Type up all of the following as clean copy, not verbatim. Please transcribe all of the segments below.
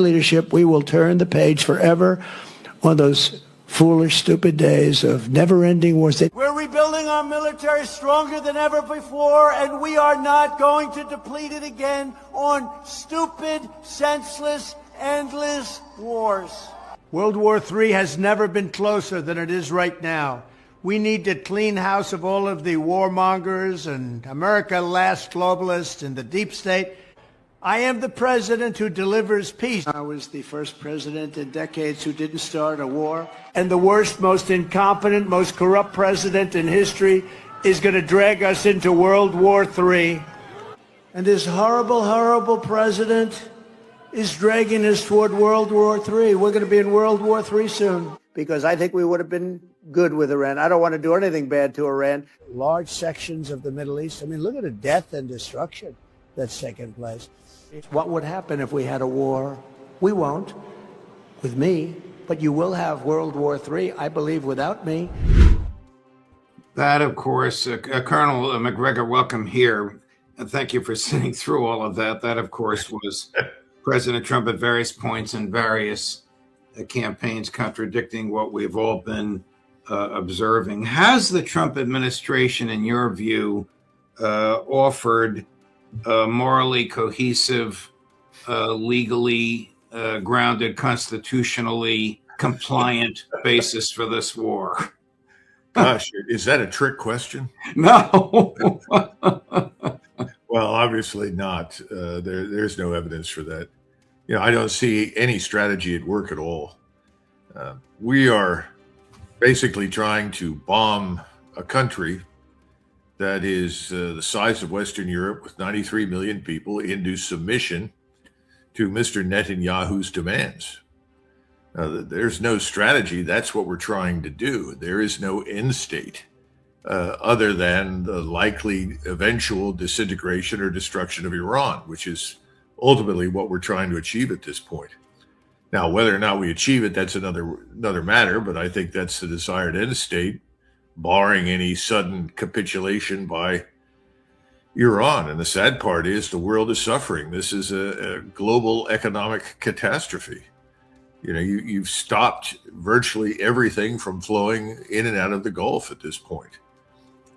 leadership, we will turn the page forever on those foolish, stupid days of never-ending wars. We're rebuilding our military stronger than ever before, and we are not going to deplete it again on stupid, senseless, endless wars. World War III has never been closer than it is right now. We need to clean house of all of the warmongers and America last globalists and the deep state. I am the president who delivers peace. I was the first president in decades who didn't start a war. And the worst, most incompetent, most corrupt president in history is going to drag us into World War III. And this horrible, horrible president is dragging us toward World War III. We're going to be in World War III soon. Because I think we would have been good with Iran. I don't want to do anything bad to Iran. Large sections of the Middle East. I mean, look at the death and destruction that's taken place. What would happen if we had a war? We won't, with me, but you will have World War III, I believe, without me. That, of course, Colonel Macgregor, welcome here. And thank you for sitting through all of that. That, of course, was President Trump at various points in various campaigns contradicting what we've all been observing. Has the Trump administration, in your view, offered a morally cohesive, legally grounded, constitutionally compliant basis for this war? Gosh, is that a trick question? No. Well, obviously not. There's no evidence for that. You know, I don't see any strategy at work at all. We are basically trying to bomb a country that is the size of Western Europe with 93 million people into submission to Mr. Netanyahu's demands. There's no strategy. That's what we're trying to do. There is no end state other than the likely eventual disintegration or destruction of Iran, which is ultimately what we're trying to achieve at this point. Now, whether or not we achieve it, that's another matter, but I think that's the desired end state, barring any sudden capitulation by Iran. And the sad part is the world is suffering. This is a global economic catastrophe. You know, you've stopped virtually everything from flowing in and out of the Gulf at this point.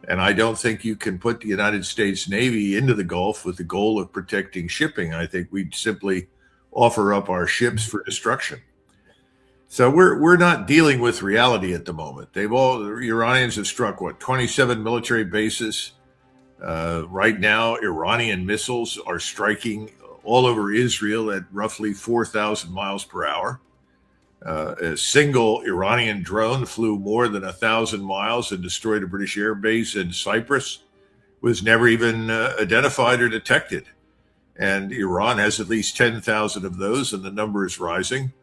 And I don't think you can put the United States Navy into the Gulf with the goal of protecting shipping. I think we'd simply offer up our ships for destruction. So we're not dealing with reality at the moment. The Iranians have struck, 27 military bases. Right now, Iranian missiles are striking all over Israel at roughly 4,000 miles per hour. A single Iranian drone flew more than 1,000 miles and destroyed a British air base in Cyprus, was never even identified or detected. And Iran has at least 10,000 of those, and the number is rising.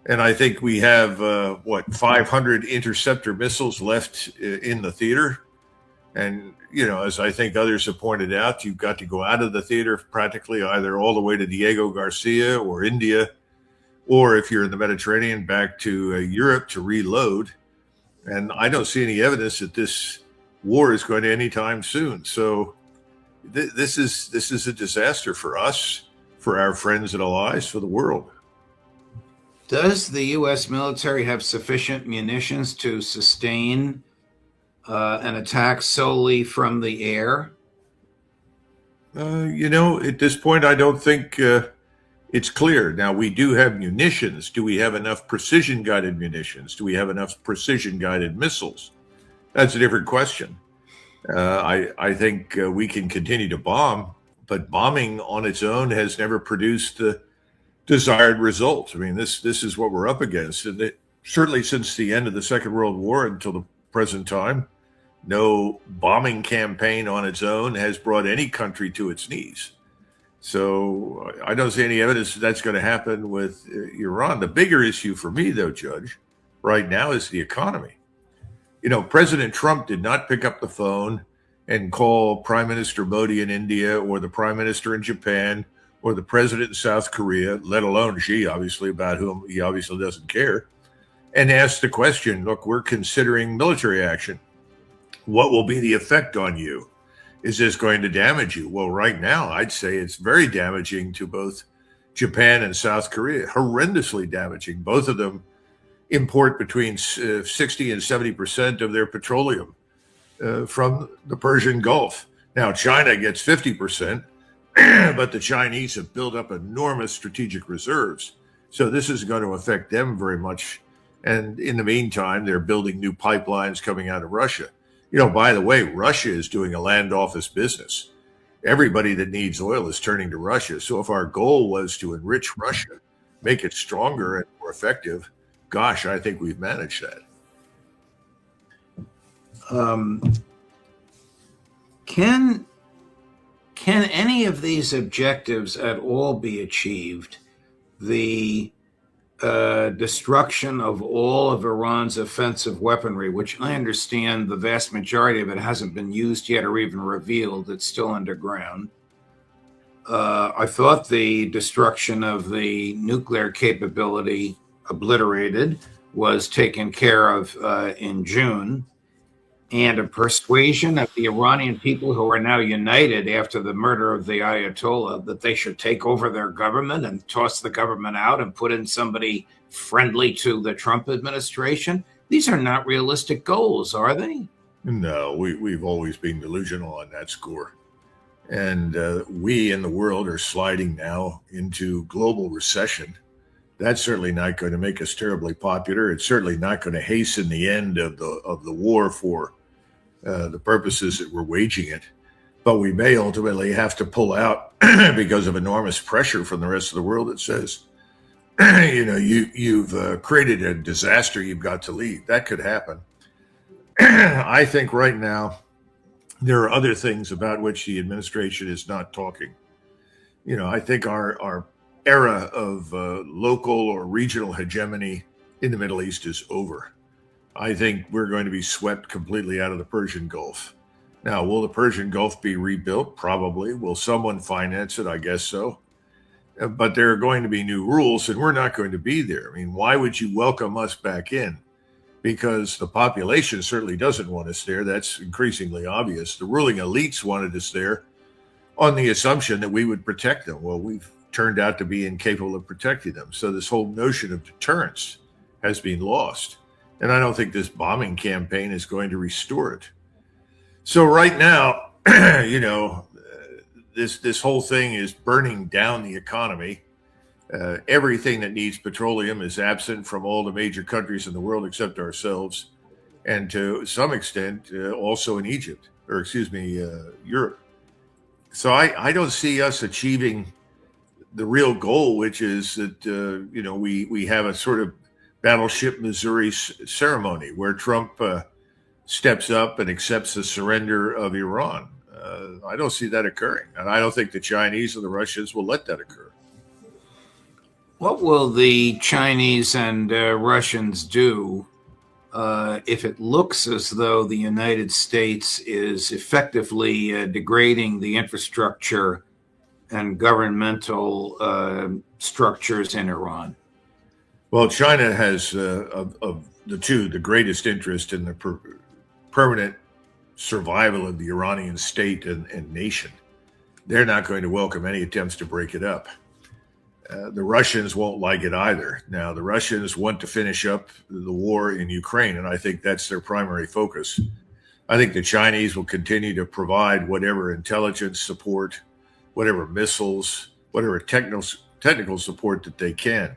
And I think we have, 500 interceptor missiles left in the theater. And, you know, as I think others have pointed out, you've got to go out of the theater practically either all the way to Diego Garcia or India, or if you're in the Mediterranean, back to Europe to reload. And I don't see any evidence that this war is going to anytime soon. So this is a disaster for us, for our friends and allies, for the world. Does the U.S. military have sufficient munitions to sustain an attack solely from the air? You know, at this point, I don't think it's clear. Now, we do have munitions. Do we have enough precision-guided munitions? Do we have enough precision-guided missiles? That's a different question. I think we can continue to bomb, but bombing on its own has never produced the desired result. I mean, this is what we're up against. And certainly since the end of the Second World War until the present time, no bombing campaign on its own has brought any country to its knees. So I don't see any evidence that that's going to happen with Iran. The bigger issue for me, though, Judge, right now is the economy. You know, President Trump did not pick up the phone and call Prime Minister Modi in India or the Prime Minister in Japan or the President in South Korea, let alone Xi, obviously, about whom he obviously doesn't care, and ask the question, look, we're considering military action. What will be the effect on you? Is this going to damage you? Well, right now, I'd say it's very damaging to both Japan and South Korea, horrendously damaging. Both of them import between 60 and 70% of their petroleum from the Persian Gulf. Now, China gets 50%, but the Chinese have built up enormous strategic reserves. So this is going to affect them very much. And in the meantime, they're building new pipelines coming out of Russia. By the way, Russia is doing a land office business. Everybody that needs oil is turning to Russia. So if our goal was to enrich Russia, make it stronger and more effective, gosh, I think we've managed that. Can any of these objectives at all be achieved? The destruction of all of Iran's offensive weaponry, which I understand the vast majority of it hasn't been used yet or even revealed. It's still underground. I thought the destruction of the nuclear capability obliterated was taken care of in June. And a persuasion of the Iranian people, who are now united after the murder of the Ayatollah, that they should take over their government and toss the government out and put in somebody friendly to the Trump administration. These are not realistic goals, are they? No, we've always been delusional on that score. And we in the world are sliding now into global recession. That's certainly not going to make us terribly popular. It's certainly not going to hasten the end of the war for the purposes that we're waging it. But we may ultimately have to pull out because of enormous pressure from the rest of the world that says, you've created a disaster, you've got to leave. That could happen. I think right now there are other things about which the administration is not talking. I think our era of local or regional hegemony in the Middle East is over. I think we're going to be swept completely out of the Persian Gulf. Now, will the Persian Gulf be rebuilt? Probably. Will someone finance it? I guess so. But there are going to be new rules, and we're not going to be there. I mean, why would you welcome us back in? Because the population certainly doesn't want us there. That's increasingly obvious. The ruling elites wanted us there on the assumption that we would protect them. Well, we've turned out to be incapable of protecting them. So this whole notion of deterrence has been lost. And I don't think this bombing campaign is going to restore it. So right now, this whole thing is burning down the economy. Everything that needs petroleum is absent from all the major countries in the world except ourselves. And to some extent, also in Egypt, Europe. So I don't see us achieving the real goal, which is that, we have a sort of Battleship Missouri ceremony where Trump steps up and accepts the surrender of Iran. I don't see that occurring. And I don't think the Chinese or the Russians will let that occur. What will the Chinese and Russians do if it looks as though the United States is effectively degrading the infrastructure and governmental structures in Iran? Well, China has, of the two, the greatest interest in the permanent survival of the Iranian state and nation. They're not going to welcome any attempts to break it up. The Russians won't like it either. Now, the Russians want to finish up the war in Ukraine, and I think that's their primary focus. I think the Chinese will continue to provide whatever intelligence support, whatever missiles, whatever technical support that they can.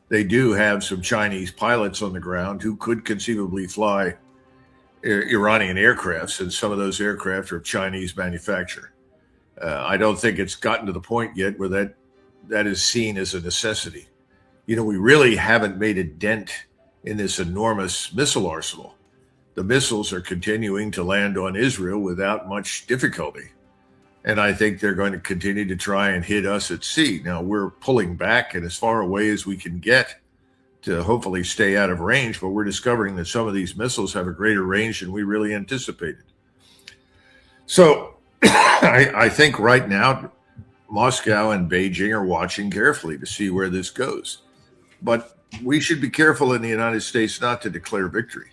They do have some Chinese pilots on the ground who could conceivably fly Iranian aircrafts, and some of those aircraft are of Chinese manufacture. I don't think it's gotten to the point yet where that is seen as a necessity. We really haven't made a dent in this enormous missile arsenal. The missiles are continuing to land on Israel without much difficulty. And I think they're going to continue to try and hit us at sea. Now, we're pulling back and as far away as we can get to hopefully stay out of range, but we're discovering that some of these missiles have a greater range than we really anticipated. So I think right now, Moscow and Beijing are watching carefully to see where this goes. But we should be careful in the United States not to declare victory.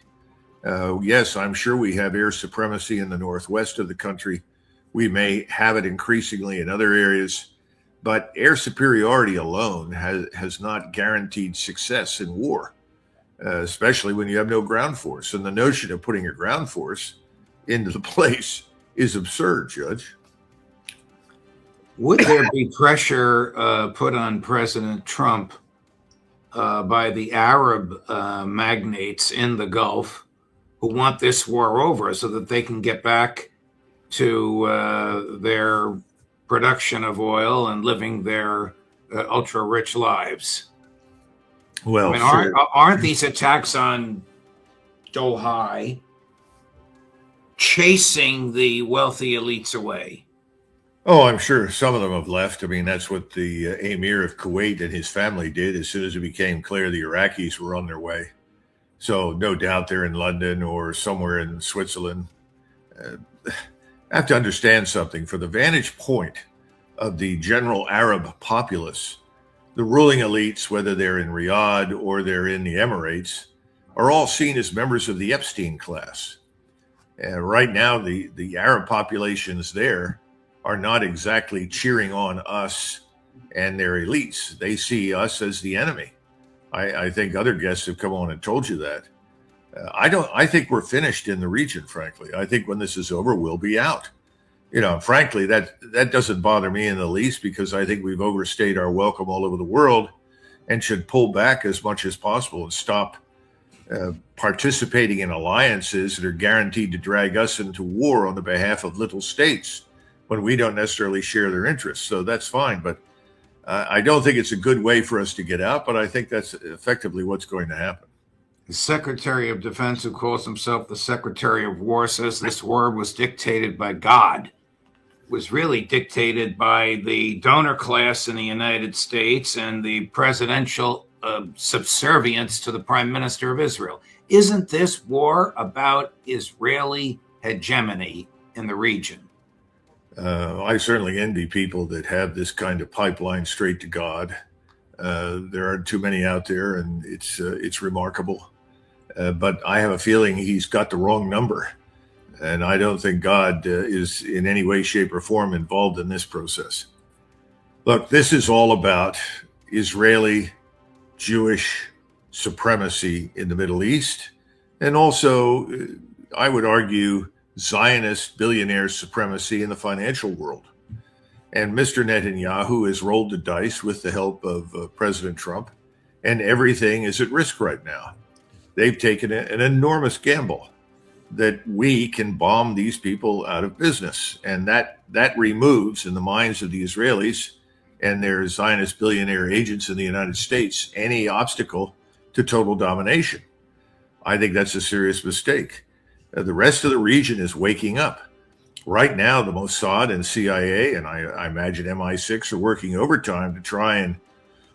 Yes, I'm sure we have air supremacy in the northwest of the country. We may have it increasingly in other areas, But air superiority alone has not guaranteed success in war, especially when you have no ground force. And the notion of putting a ground force into the place is absurd, Judge. Would there be pressure put on President Trump by the Arab magnates in the Gulf who want this war over so that they can get back to their production of oil and living their ultra-rich lives? Well, I mean, aren't these attacks on Doha chasing the wealthy elites away? Oh, I'm sure some of them have left. I mean, that's what the Emir of Kuwait and his family did as soon as it became clear the Iraqis were on their way. So no doubt they're in London or somewhere in Switzerland. I have to understand something. For the vantage point of the general Arab populace, the ruling elites, whether they're in Riyadh or they're in the Emirates, are all seen as members of the Epstein class. Right now, the Arab populations there are not exactly cheering on us and their elites. They see us as the enemy. I think other guests have come on and told you that. I think we're finished in the region, frankly. I think when this is over, we'll be out. You know, frankly, that doesn't bother me in the least, because I think we've overstayed our welcome all over the world and should pull back as much as possible and stop participating in alliances that are guaranteed to drag us into war on the behalf of little states when we don't necessarily share their interests. So that's fine. But I don't think it's a good way for us to get out, but I think that's effectively what's going to happen. The Secretary of Defense, who calls himself the Secretary of War, says this war was dictated by God. It was really dictated by the donor class in the United States and the presidential subservience to the Prime Minister of Israel. Isn't this war about Israeli hegemony in the region? I certainly envy people that have this kind of pipeline straight to God. There aren't too many out there, and it's remarkable. But I have a feeling he's got the wrong number. And I don't think God is in any way, shape, or form involved in this process. Look, this is all about Israeli Jewish supremacy in the Middle East. And also, I would argue, Zionist billionaire supremacy in the financial world. And Mr. Netanyahu has rolled the dice with the help of President Trump, and everything is at risk right now. They've taken an enormous gamble that we can bomb these people out of business. And that removes, in the minds of the Israelis and their Zionist billionaire agents in the United States, any obstacle to total domination. I think that's a serious mistake. The rest of the region is waking up. Right now, the Mossad and CIA, and I imagine MI6, are working overtime to try and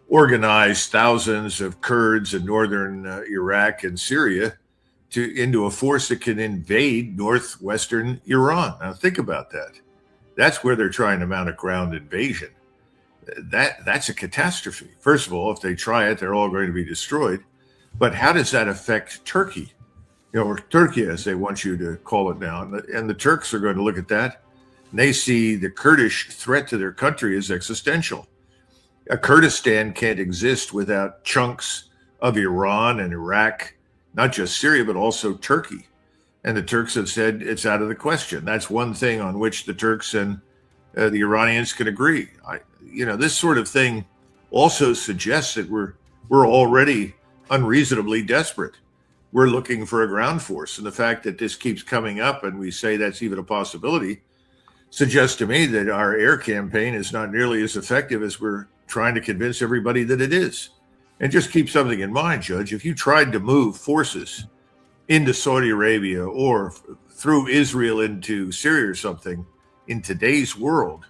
organize thousands of Kurds in northern Iraq and Syria into a force that can invade northwestern Iran. Now, think about that. That's where they're trying to mount a ground invasion. That's a catastrophe. First of all, if they try it, they're all going to be destroyed. But how does that affect Turkey? Or Turkey, as they want you to call it now. And the Turks are going to look at that, and they see the Kurdish threat to their country as existential. A Kurdistan can't exist without chunks of Iran and Iraq, not just Syria, but also Turkey. And the Turks have said it's out of the question. That's one thing on which the Turks and the Iranians can agree. This sort of thing also suggests that we're already unreasonably desperate. We're looking for a ground force. And the fact that this keeps coming up and we say that's even a possibility suggests to me that our air campaign is not nearly as effective as we're trying to convince everybody that it is. And just keep something in mind, Judge. If you tried to move forces into Saudi Arabia or through Israel into Syria or something in today's world,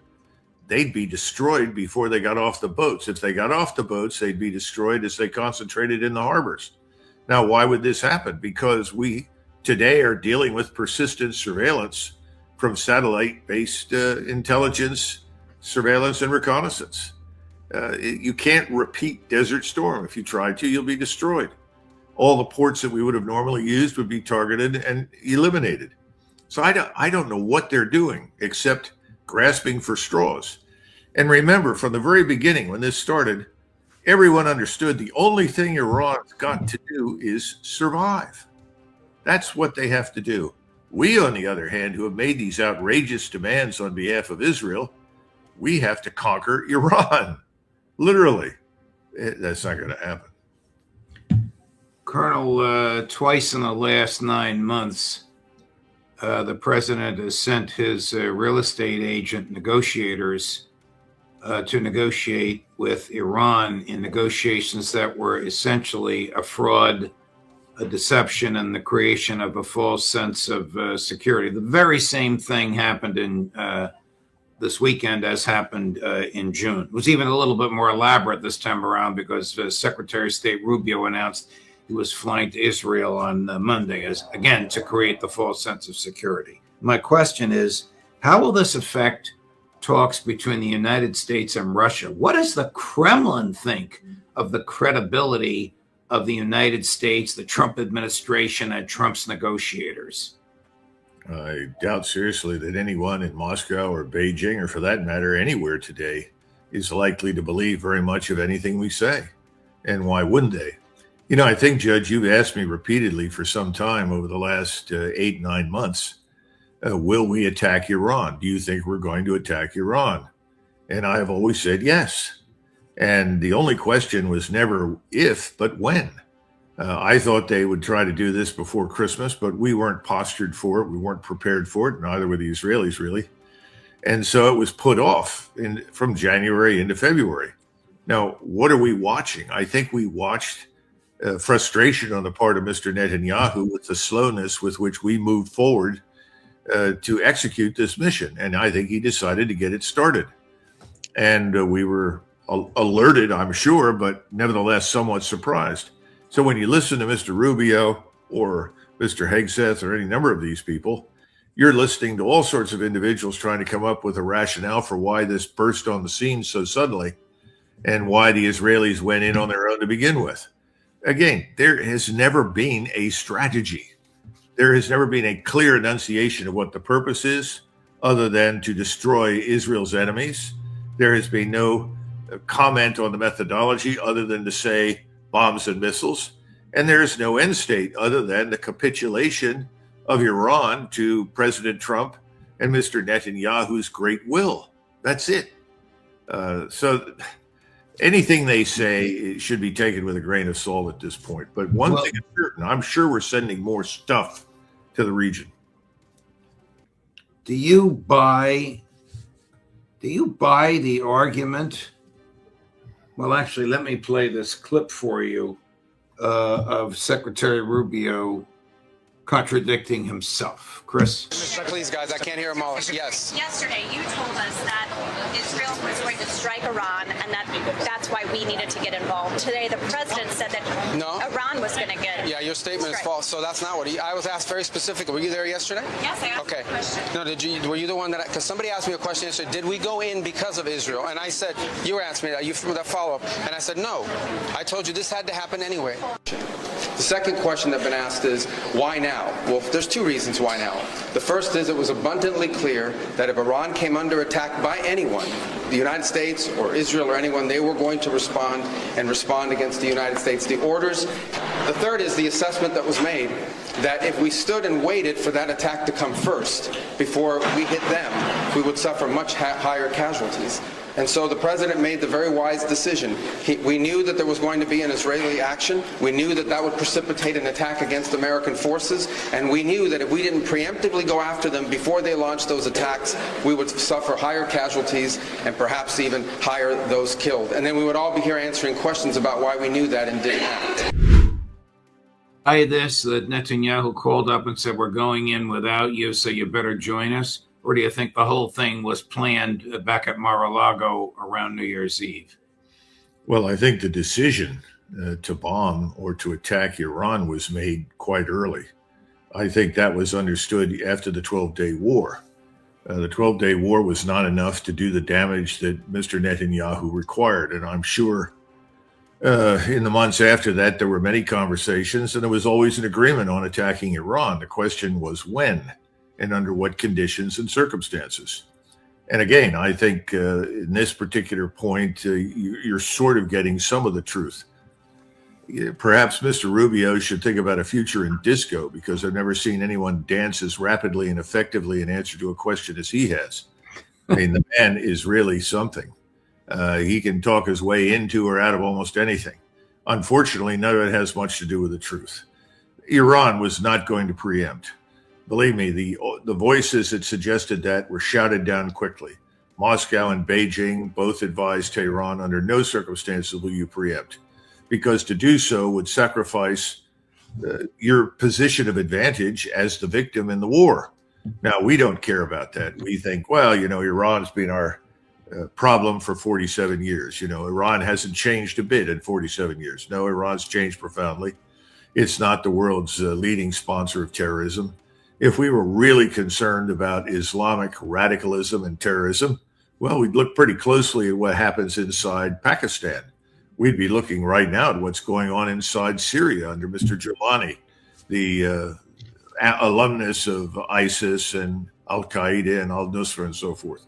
they'd be destroyed before they got off the boats. If they got off the boats, they'd be destroyed as they concentrated in the harbors. Now, why would this happen? Because we today are dealing with persistent surveillance from satellite-based intelligence, surveillance, and reconnaissance. You can't repeat Desert Storm. If you try to, you'll be destroyed. All the ports that we would have normally used would be targeted and eliminated. So I don't know what they're doing except grasping for straws. And remember, from the very beginning, when this started, everyone understood the only thing Iran's got to do is survive. That's what they have to do. We, on the other hand, who have made these outrageous demands on behalf of Israel, we have to conquer Iran. Literally. That's not going to happen. Colonel, twice in the last 9 months, the president has sent his real estate agent negotiators to negotiate with Iran in negotiations that were essentially a fraud, a deception, and the creation of a false sense of security. The very same thing happened in this weekend as happened in June. It was even a little bit more elaborate this time around because Secretary of State Rubio announced he was flying to Israel on Monday, as again, to create the false sense of security. My question is, how will this affect talks between the United States and Russia? What does the Kremlin think of the credibility of the United States, the Trump administration, and Trump's negotiators? I doubt seriously that anyone in Moscow or Beijing, or for that matter, anywhere today, is likely to believe very much of anything we say. And why wouldn't they? You know, I think, Judge, you've asked me repeatedly for some time over the last 8-9 months, will we attack Iran? Do you think we're going to attack Iran? And I have always said yes. And the only question was never if, but when. I thought they would try to do this before Christmas, but we weren't postured for it. We weren't prepared for it. Neither were the Israelis, really. And so it was put off from January into February. Now, what are we watching? I think we watched frustration on the part of Mr. Netanyahu with the slowness with which we moved forward to execute this mission. And I think he decided to get it started. And we were alerted, I'm sure, but nevertheless somewhat surprised. So when you listen to Mr. Rubio or Mr. Hegseth or any number of these people, you're listening to all sorts of individuals trying to come up with a rationale for why this burst on the scene so suddenly and why the Israelis went in on their own to begin with. Again, there has never been a strategy. There has never been a clear enunciation of what the purpose is other than to destroy Israel's enemies. There has been no comment on the methodology other than to say bombs and missiles. And there is no end state other than the capitulation of Iran to President Trump and Mr. Netanyahu's great will. That's it. So anything they say should be taken with a grain of salt at this point. But one thing is certain, I'm sure we're sending more stuff to the region. Do you buy the argument? Well, actually, let me play this clip for you of Secretary Rubio contradicting himself. Chris? Please, guys, I can't hear him all. Yes. Yesterday, you told us that Israel was going to strike Iran and that's why we needed to get involved. Today, the president said that Iran was going to get Yeah, your statement is false. So that's not what I was asked very specifically. Were you there yesterday? Yes, I asked a question. No, were you the one that, because somebody asked me a question yesterday, did we go in because of Israel? And I said, you were asking me that, you from that follow-up. And I said, no. I told you this had to happen anyway. The second question that's been asked is, why now? Well, there's two reasons why now. The first is it was abundantly clear that if Iran came under attack by anyone, the United States or Israel or anyone, they were going to respond against the United States. The orders. The third is the assessment that was made that if we stood and waited for that attack to come first before we hit them, we would suffer much higher casualties. And so the president made the very wise decision. We knew that there was going to be an Israeli action. We knew that that would precipitate an attack against American forces. And we knew that if we didn't preemptively go after them before they launched those attacks, we would suffer higher casualties and perhaps even higher those killed. And then we would all be here answering questions about why we knew that and didn't act. That Netanyahu called up and said, we're going in without you, so you better join us? Or do you think the whole thing was planned back at Mar-a-Lago around New Year's Eve? Well, I think the decision to bomb or to attack Iran was made quite early. I think that was understood after the 12-day war. The 12-day war was not enough to do the damage that Mr. Netanyahu required. And I'm sure in the months after that, there were many conversations, and there was always an agreement on attacking Iran. The question was when and under what conditions and circumstances. And again, I think in this particular point, you're sort of getting some of the truth. Perhaps Mr. Rubio should think about a future in disco, because I've never seen anyone dance as rapidly and effectively in answer to a question as he has. I mean, the man is really something. He can talk his way into or out of almost anything. Unfortunately, none of it has much to do with the truth. Iran was not going to preempt. Believe me, the voices that suggested that were shouted down quickly. Moscow and Beijing both advised Tehran, under no circumstances will you preempt, because to do so would sacrifice your position of advantage as the victim in the war. Now, we don't care about that. We think, well, Iran's been our problem for 47 years. Iran hasn't changed a bit in 47 years. No, Iran's changed profoundly. It's not the world's leading sponsor of terrorism. If we were really concerned about Islamic radicalism and terrorism, well, we'd look pretty closely at what happens inside Pakistan. We'd be looking right now at what's going on inside Syria under Mr. Jalani, the alumnus of ISIS and Al-Qaeda and Al-Nusra and so forth.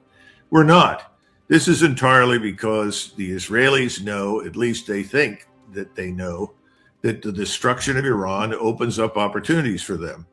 We're not. This is entirely because the Israelis know, at least they think that they know, that the destruction of Iran opens up opportunities for them.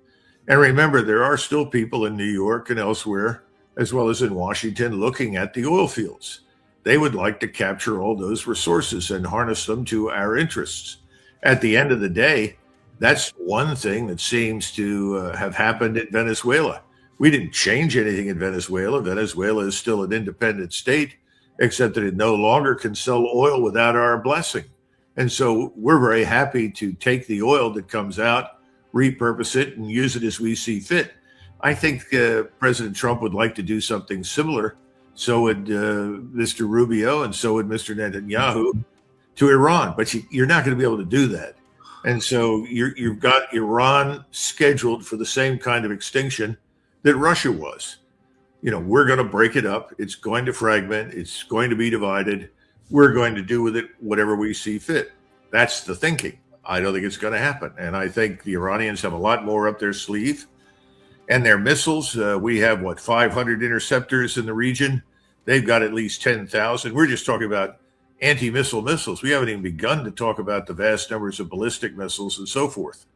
And remember, there are still people in New York and elsewhere, as well as in Washington, looking at the oil fields. They would like to capture all those resources and harness them to our interests. At the end of the day, that's one thing that seems to have happened in Venezuela. We didn't change anything in Venezuela. Venezuela is still an independent state, except that it no longer can sell oil without our blessing. And so we're very happy to take the oil that comes out, repurpose it, and use it as we see fit. I think President Trump would like to do something similar. So would Mr. Rubio, and so would Mr. Netanyahu, to Iran. But you're not going to be able to do that. And so you've got Iran scheduled for the same kind of extinction that Russia was. We're going to break it up. It's going to fragment. It's going to be divided. We're going to do with it whatever we see fit. That's the thinking. I don't think it's going to happen. And I think the Iranians have a lot more up their sleeve. And their missiles, we have, 500 interceptors in the region. They've got at least 10,000. We're just talking about anti-missile missiles. We haven't even begun to talk about the vast numbers of ballistic missiles and so forth.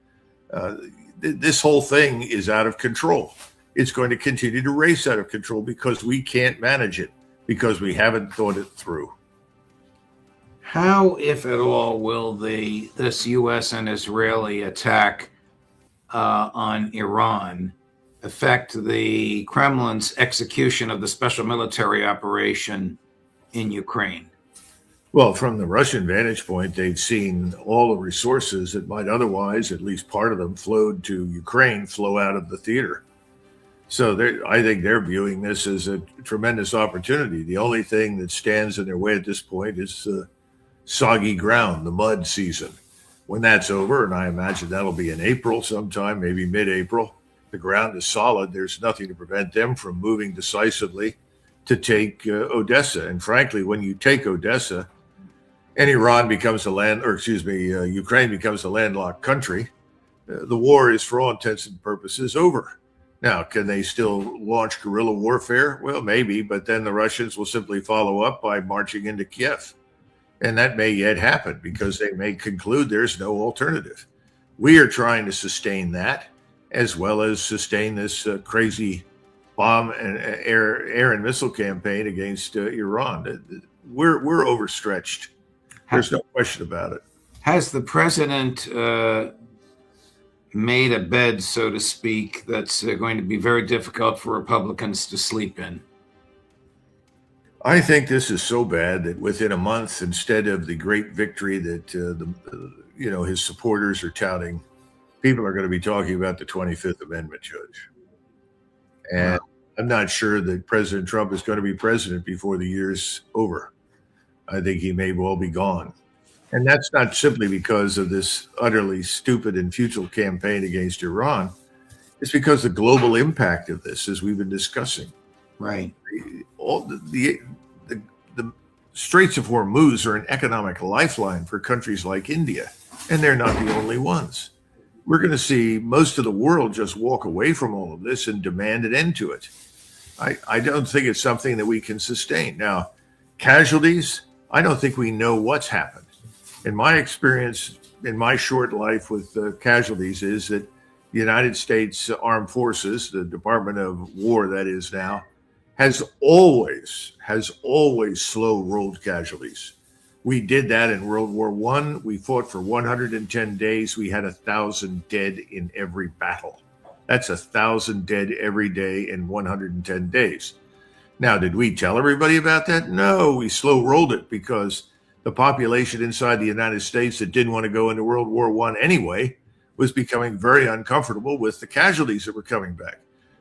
This whole thing is out of control. It's going to continue to race out of control because we can't manage it, because we haven't thought it through. How, if at all, will this U.S. and Israeli attack on Iran affect the Kremlin's execution of the special military operation in Ukraine? Well, from the Russian vantage point, they've seen all the resources that might otherwise, at least part of them, flowed to Ukraine, flow out of the theater. So I think they're viewing this as a tremendous opportunity. The only thing that stands in their way at this point is soggy ground, the mud season. When that's over, and I imagine that'll be in April sometime, maybe mid-April, the ground is solid. There's nothing to prevent them from moving decisively to take Odessa. And frankly, when you take Odessa and Ukraine becomes a landlocked country, the war is, for all intents and purposes, over. Now, can they still launch guerrilla warfare? Well, maybe, but then the Russians will simply follow up by marching into Kiev. And that may yet happen because they may conclude there's no alternative. We are trying to sustain that, as well as sustain this crazy bomb and air and missile campaign against Iran. We're overstretched. There's no question about it. Has the president made a bed, so to speak, that's going to be very difficult for Republicans to sleep in? I think this is so bad that within a month, instead of the great victory that his supporters are touting, people are going to be talking about the 25th Amendment, Judge. And I'm not sure that President Trump is going to be president before the year's over. I think he may well be gone. And that's not simply because of this utterly stupid and futile campaign against Iran. It's because the global impact of this, as we've been discussing. Right. The Straits of Hormuz are an economic lifeline for countries like India, and they're not the only ones. We're going to see most of the world just walk away from all of this and demand an end to it. I don't think it's something that we can sustain. Now, casualties, I don't think we know what's happened. In my experience, in my short life with casualties, is that the United States Armed Forces, the Department of War that is now, has always slow rolled casualties. We did that in World War I. We fought for 110 days. We had 1,000 dead in every battle. That's 1,000 dead every day in 110 days. Now, did we tell everybody about that? No, we slow rolled it because the population inside the United States that didn't want to go into World War I anyway was becoming very uncomfortable with the casualties that were coming back.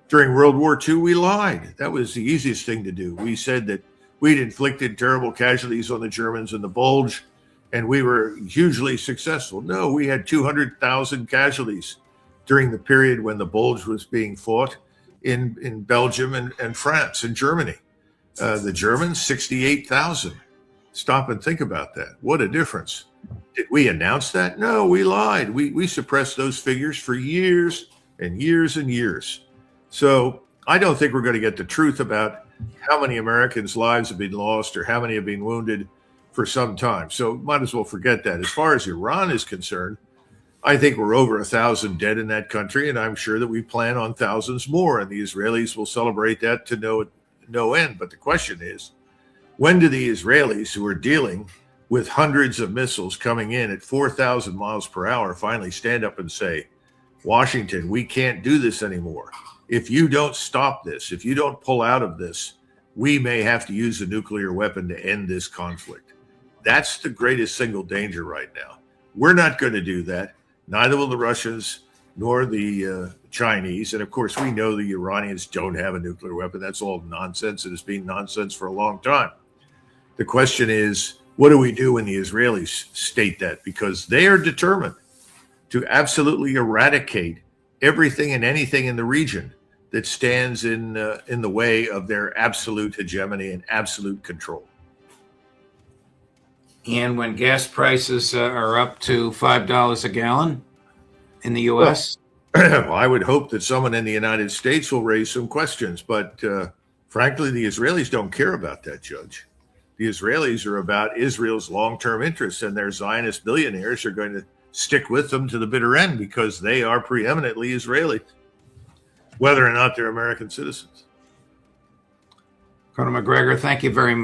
During World War II, we lied. That was the easiest thing to do. We said that we'd inflicted terrible casualties on the Germans in the Bulge, and we were hugely successful. No, we had 200,000 casualties during the period when the Bulge was being fought in Belgium and France and Germany. The Germans, 68,000. Stop and think about that. What a difference. Did we announce that? No, we lied. We suppressed those figures for years and years and years. So I don't think we're going to get the truth about how many Americans' lives have been lost or how many have been wounded for some time. So might as well forget that. As far as Iran is concerned, I think we're over 1,000 dead in that country, and I'm sure that we plan on thousands more, and the Israelis will celebrate that to no end. But the question is, when do the Israelis, who are dealing with hundreds of missiles coming in at 4,000 miles per hour, finally stand up and say, Washington, we can't do this anymore. If you don't stop this, if you don't pull out of this, we may have to use a nuclear weapon to end this conflict. That's the greatest single danger right now. We're not going to do that. Neither will the Russians nor the Chinese. And of course, we know the Iranians don't have a nuclear weapon. That's all nonsense. It has been nonsense for a long time. The question is, what do we do when the Israelis state that? Because they are determined to absolutely eradicate everything and anything in the region that stands in the way of their absolute hegemony and absolute control. And when gas prices are up to $5 a gallon in the U.S.? Well, I would hope that someone in the United States will raise some questions. But frankly, the Israelis don't care about that, Judge. The Israelis are about Israel's long-term interests, and their Zionist billionaires are going to stick with them to the bitter end because they are preeminently Israeli, whether or not they're American citizens. Colonel Macgregor, thank you very much.